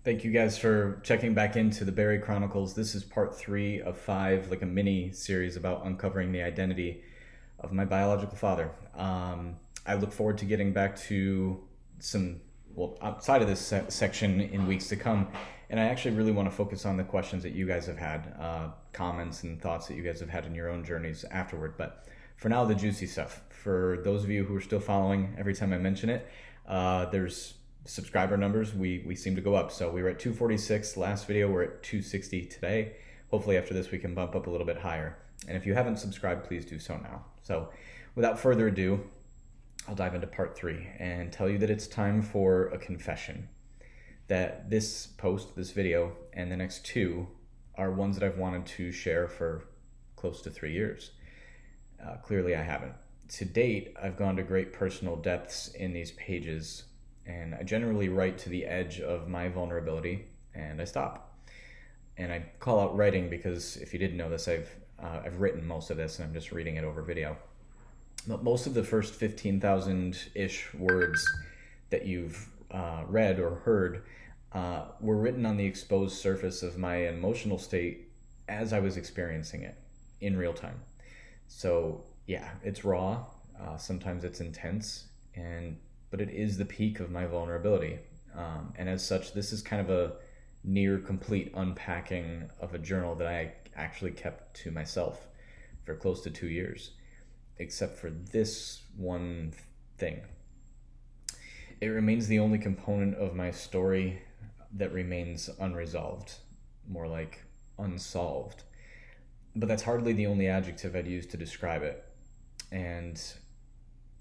Thank you guys for checking back into the Barry Chronicles. This is part 3 of 5, like a mini series about uncovering the identity of my biological father. I look forward to getting back to some, well, outside of this section in weeks to come. And I actually really want to focus on the questions that you guys have had, comments and thoughts that you guys have had in your own journeys afterward. But for now, the juicy stuff. For those of you who are still following every time I mention it, there's subscriber numbers. We seem to go up. So we were at 246 last video. We're at 260 today. Hopefully after this we can bump up a little bit higher. And if you haven't subscribed, please do so now. So without further ado, I'll dive into part 3 and tell you that it's time for a confession. That this post, this video, and the next 2 are ones that I've wanted to share for close to 3 years. Clearly I haven't. To date, I've gone to great personal depths in these pages, and I generally write to the edge of my vulnerability, and I stop. And I call out writing because if you didn't know this, I've written most of this, and I'm just reading it over video. But most of the first 15,000-ish words that you've read or heard were written on the exposed surface of my emotional state as I was experiencing it in real time. So yeah, it's raw. Sometimes it's intense, but it is the peak of my vulnerability. And as such, this is kind of a near complete unpacking of a journal that I actually kept to myself for close to 2 years, except for this one thing. It remains the only component of my story that remains unresolved, more like unsolved. But that's hardly the only adjective I'd use to describe it. And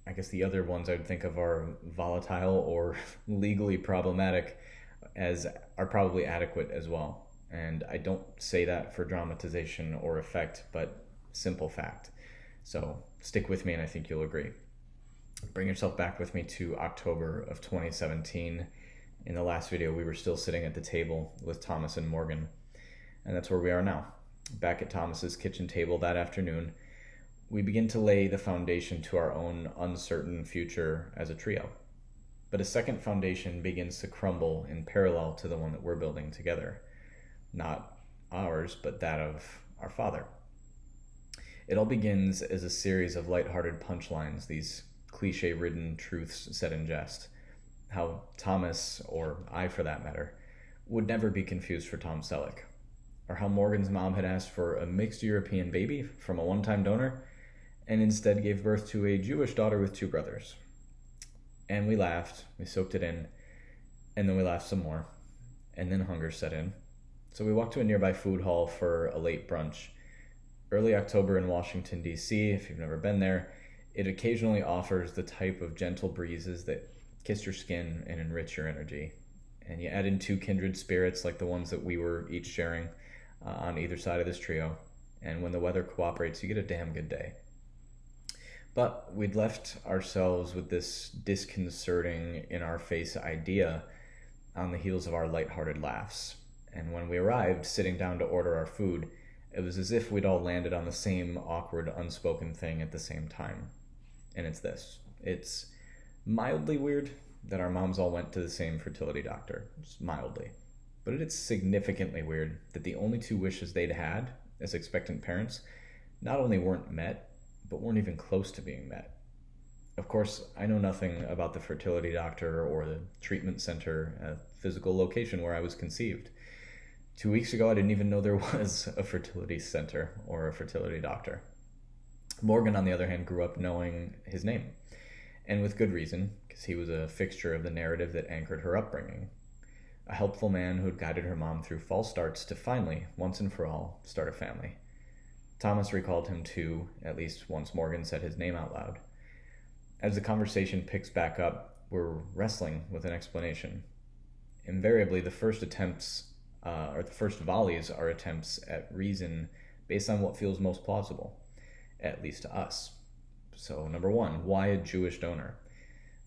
I guess the other ones I'd think of are volatile or legally problematic as are probably adequate as well. And I don't say that for dramatization or effect, but simple fact. So stick with me and I think you'll agree. Bring yourself back with me to October of 2017. In the last video, we were still sitting at the table with Thomas and Morgan. And that's where we are now. Back at Thomas's kitchen table that afternoon, we begin to lay the foundation to our own uncertain future as a trio. But a second foundation begins to crumble in parallel to the one that we're building together. Not ours, but that of our father. It all begins as a series of lighthearted punchlines, these cliche-ridden truths said in jest. How Thomas, or I for that matter, would never be confused for Tom Selleck. Or how Morgan's mom had asked for a mixed European baby from a one-time donor and instead gave birth to a Jewish daughter with 2 brothers. And we laughed, we soaked it in, and then we laughed some more, and then hunger set in. So we walked to a nearby food hall for a late brunch. Early October in Washington, D.C., if you've never been there, it occasionally offers the type of gentle breezes that kiss your skin and enrich your energy. And you add in 2 kindred spirits like the ones that we were each sharing on either side of this trio, and when the weather cooperates, you get a damn good day. But we'd left ourselves with this disconcerting, in-our-face idea on the heels of our lighthearted laughs. And when we arrived, sitting down to order our food, it was as if we'd all landed on the same awkward, unspoken thing at the same time. And it's this. It's mildly weird that our moms all went to the same fertility doctor. Just mildly. But it's significantly weird that the only 2 wishes they'd had as expectant parents not only weren't met, but weren't even close to being met. Of course, I know nothing about the fertility doctor or the treatment center, a physical location where I was conceived. 2 weeks ago, I didn't even know there was a fertility center or a fertility doctor. Morgan, on the other hand, grew up knowing his name, and with good reason, because he was a fixture of the narrative that anchored her upbringing. A helpful man who had guided her mom through false starts to finally, once and for all, start a family. Thomas recalled him too, at least once Morgan said his name out loud. As the conversation picks back up, we're wrestling with an explanation. Invariably, the first volleys are attempts at reason based on what feels most plausible, at least to us. So, number 1, why a Jewish donor?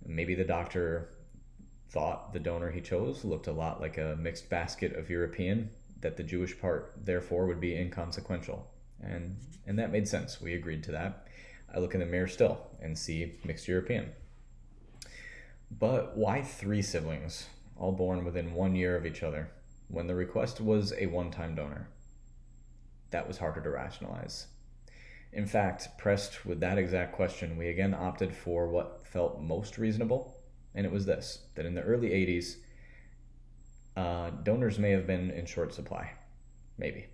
Maybe the doctor thought the donor he chose looked a lot like a mixed basket of European, that the Jewish part, therefore, would be inconsequential. And that made sense. We agreed to that. I look in the mirror still and see mixed European. But why 3 siblings? all born within 1 year of each other, when the request was a one-time donor. That was harder to rationalize. In fact, pressed with that exact question, we again opted for what felt most reasonable, and it was this, that in the early 80s, donors may have been in short supply. Maybe.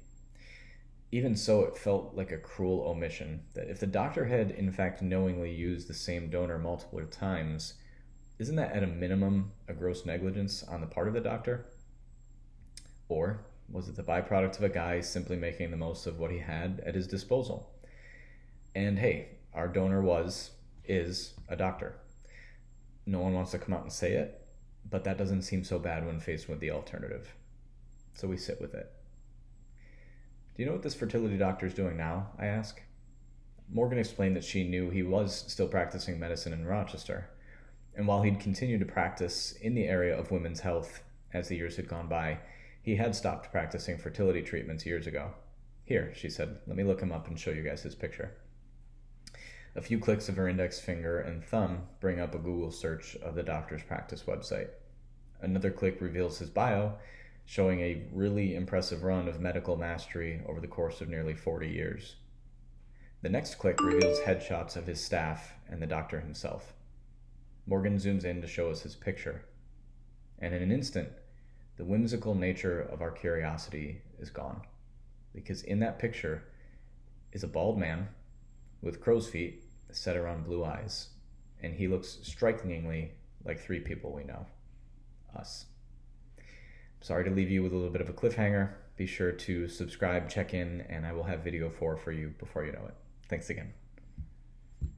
Even so, it felt like a cruel omission, that if the doctor had in fact knowingly used the same donor multiple times, isn't that at a minimum a gross negligence on the part of the doctor? Or was it the byproduct of a guy simply making the most of what he had at his disposal? And hey, our donor is a doctor. No one wants to come out and say it, but that doesn't seem so bad when faced with the alternative. So we sit with it. Do you know what this fertility doctor is doing now? I ask. Morgan explained that she knew he was still practicing medicine in Rochester, and while he'd continued to practice in the area of women's health as the years had gone by, he had stopped practicing fertility treatments years ago. Here, she said, let me look him up and show you guys his picture. A few clicks of her index finger and thumb bring up a Google search of the doctor's practice website. Another click reveals his bio, showing a really impressive run of medical mastery over the course of nearly 40 years. The next click reveals headshots of his staff and the doctor himself. Morgan zooms in to show us his picture, and in an instant, the whimsical nature of our curiosity is gone, because in that picture is a bald man with crow's feet set around blue eyes, and he looks strikingly like three people we know. Us. Sorry to leave you with a little bit of a cliffhanger. Be sure to subscribe, check in, and I will have video 4 for you before you know it. Thanks again.